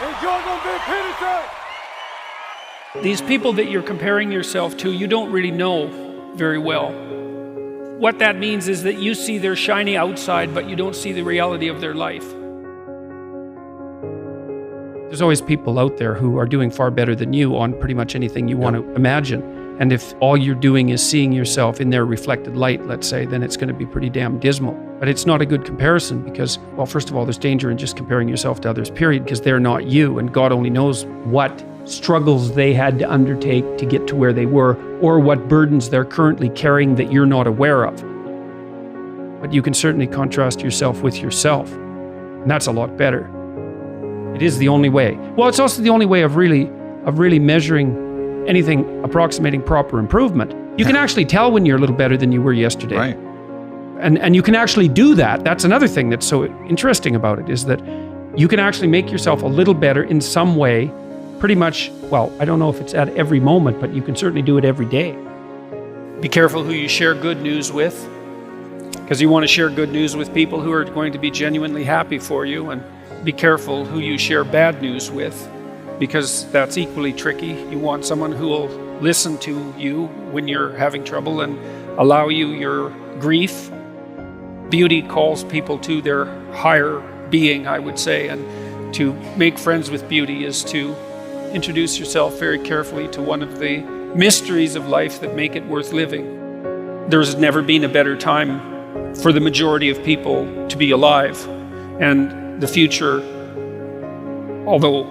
and Jordan B. Peterson. These people that you're comparing yourself to, you don't really know very well. What that means is that you see their shiny outside, but you don't see the reality of their life. There's always people out there who are doing far better than you on pretty much anything you want to imagine. And if all you're doing is seeing yourself in their reflected light, let's say, then it's going to be pretty damn dismal. But it's not a good comparison because, well, first of all, there's danger in just comparing yourself to others, period, because they're not you. And God only knows what struggles they had to undertake to get to where they were, or what burdens they're currently carrying that you're not aware of. But you can certainly contrast yourself with yourself. And that's a lot better. It is the only way. Well, it's also the only way of really measuring anything approximating proper improvement. You can actually tell when you're a little better than you were yesterday. Right. And you can actually do that. That's another thing that's so interesting about it, is that you can actually make yourself a little better in some way, pretty much, well, I don't know if it's at every moment, but you can certainly do it every day. Be careful who you share good news with, because you want to share good news with people who are going to be genuinely happy for you, and be careful who you share bad news with, because that's equally tricky. You want someone who will listen to you when you're having trouble and allow you your grief. Beauty calls people to their higher being, I would say, and to make friends with beauty is to introduce yourself very carefully to one of the mysteries of life that make it worth living. There's never been a better time for the majority of people to be alive, and the future, although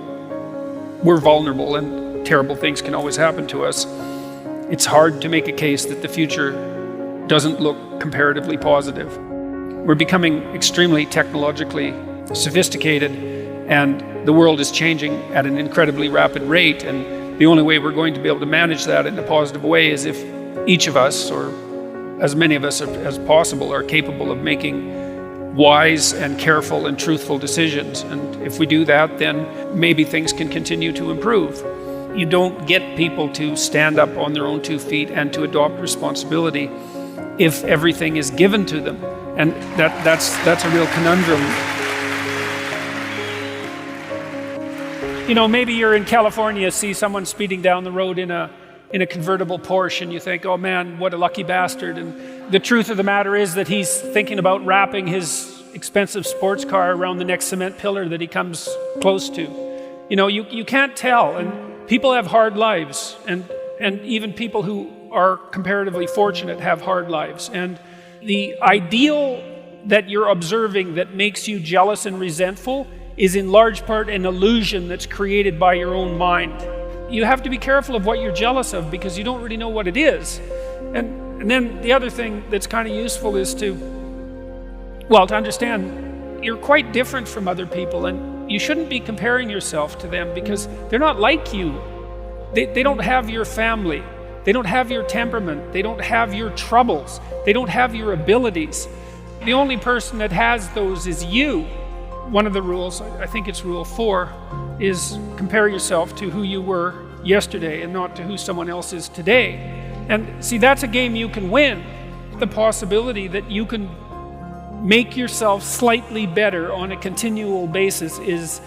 we're vulnerable and terrible things can always happen to us, it's hard to make a case that the future doesn't look comparatively positive. We're becoming extremely technologically sophisticated, and the world is changing at an incredibly rapid rate, and the only way we're going to be able to manage that in a positive way is if each of us, or as many of us as possible, are capable of making wise and careful and truthful decisions. And if we do that, then maybe things can continue to improve. You don't get people to stand up on their own 2 feet and to adopt responsibility if everything is given to them. And that's a real conundrum. You know, maybe you're in California, see someone speeding down the road in a convertible Porsche, and you think, oh man, what a lucky bastard. And the truth of the matter is that he's thinking about wrapping his expensive sports car around the next cement pillar that he comes close to. You know, you can't tell, and people have hard lives, and even people who are comparatively fortunate have hard lives. And the ideal that you're observing that makes you jealous and resentful is in large part an illusion that's created by your own mind. You have to be careful of what you're jealous of, because you don't really know what it is. And then the other thing that's kind of useful is to understand you're quite different from other people, and you shouldn't be comparing yourself to them because they're not like you. They don't have your family. They don't have your temperament. They don't have your troubles. They don't have your abilities. The only person that has those is you. One of the rules, I think it's rule 4, is compare yourself to who you were yesterday and not to who someone else is today. And see, that's a game you can win. The possibility that you can make yourself slightly better on a continual basis is,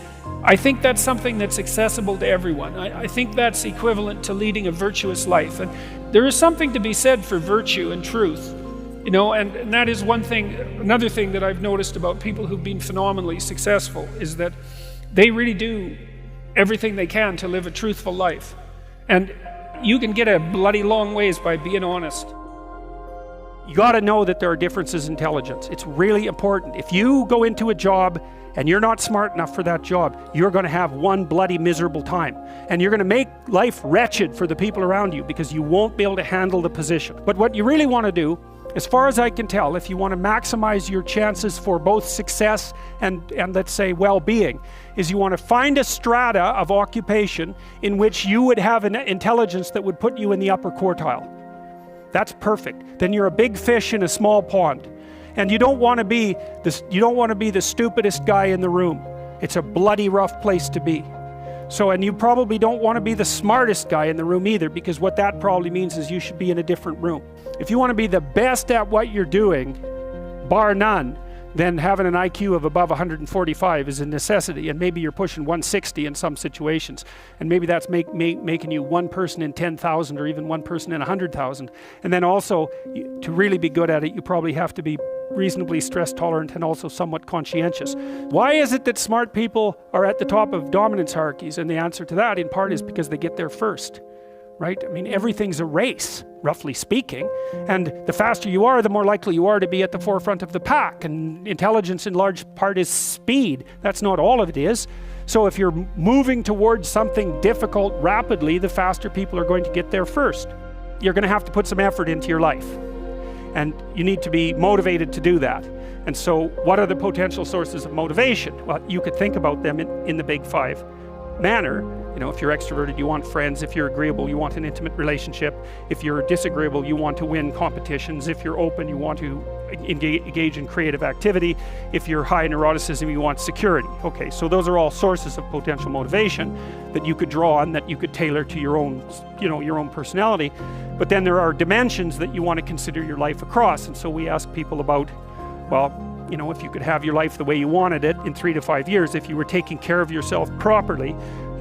I think that's something that's accessible to everyone. I think that's equivalent to leading a virtuous life. And there is something to be said for virtue and truth. You know, and that is one thing. Another thing that I've noticed about people who've been phenomenally successful is that they really do everything they can to live a truthful life. And you can get a bloody long ways by being honest. You got to know that there are differences in intelligence. It's really important. If you go into a job and you're not smart enough for that job, you're going to have one bloody miserable time. And you're going to make life wretched for the people around you because you won't be able to handle the position. But what you really want to do, as far as I can tell, if you want to maximize your chances for both success and let's say well-being, is you want to find a strata of occupation in which you would have an intelligence that would put you in the upper quartile. That's perfect. Then you're a big fish in a small pond. And you don't want to be the stupidest guy in the room. It's a bloody rough place to be. So, and you probably don't want to be the smartest guy in the room either, because what that probably means is you should be in a different room. If you want to be the best at what you're doing, bar none, then having an IQ of above 145 is a necessity, and maybe you're pushing 160 in some situations, and maybe that's making you one person in 10,000 or even one person in 100,000. And then also, to really be good at it, you probably have to be reasonably stress tolerant and also somewhat conscientious. Why is it that smart people are at the top of dominance hierarchies? And the answer to that, in part, is because they get there first. Right? I mean, everything's a race, roughly speaking, and the faster you are, the more likely you are to be at the forefront of the pack, and intelligence in large part is speed. That's not all of it is. So if you're moving towards something difficult rapidly, the faster people are going to get there first. You're going to have to put some effort into your life, and you need to be motivated to do that. And so what are the potential sources of motivation? Well, you could think about them in the big five manner. You know, if you're extroverted, you want friends. If you're agreeable, you want an intimate relationship. If you're disagreeable, you want to win competitions. If you're open, you want to engage in creative activity. If you're high in neuroticism, you want security. Okay, so those are all sources of potential motivation that you could draw on, that you could tailor to your own, your own personality. But then there are dimensions that you want to consider your life across. And so we ask people about, well, if you could have your life the way you wanted it in 3 to 5 years, if you were taking care of yourself properly,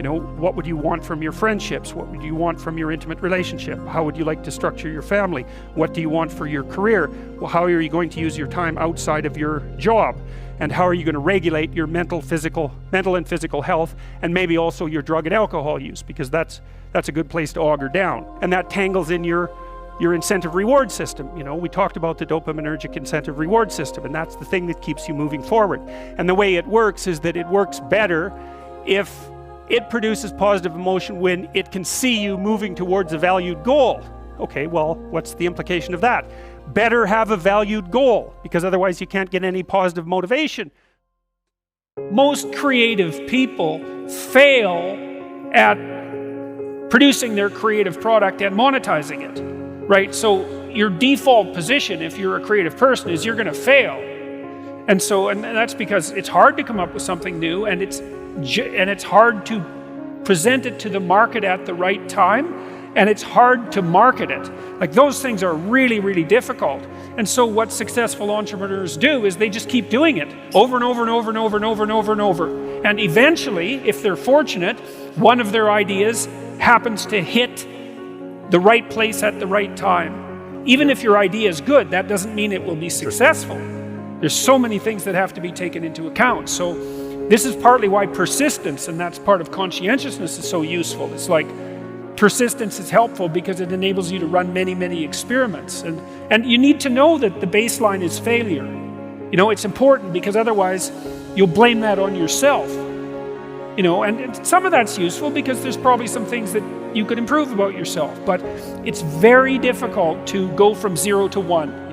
what would you want from your friendships? What would you want from your intimate relationship? How would you like to structure your family? What do you want for your career? Well, how are you going to use your time outside of your job? And how are you going to regulate your mental and physical health, and maybe also your drug and alcohol use, because that's a good place to auger down. And that tangles in your incentive reward system. We talked about the dopaminergic incentive reward system, and that's the thing that keeps you moving forward. And the way it works is that it works better if it produces positive emotion when it can see you moving towards a valued goal. Okay, well, what's the implication of that? Better have a valued goal, because otherwise you can't get any positive motivation. Most creative people fail at producing their creative product and monetizing it, right? So your default position, if you're a creative person, is you're going to fail. And that's because it's hard to come up with something new, and it's hard to present it to the market at the right time, and it's hard to market it. Like, those things are really, really difficult. And so what successful entrepreneurs do is they just keep doing it over and over and over and over and over and over and over. And eventually, if they're fortunate, one of their ideas happens to hit the right place at the right time. Even if your idea is good, that doesn't mean it will be successful. There's so many things that have to be taken into account. So this is partly why persistence, and that's part of conscientiousness, is so useful. It's like, persistence is helpful because it enables you to run many, many experiments. And you need to know that the baseline is failure. It's important, because otherwise you'll blame that on yourself. And some of that's useful because there's probably some things that you could improve about yourself. But it's very difficult to go from 0 to 1.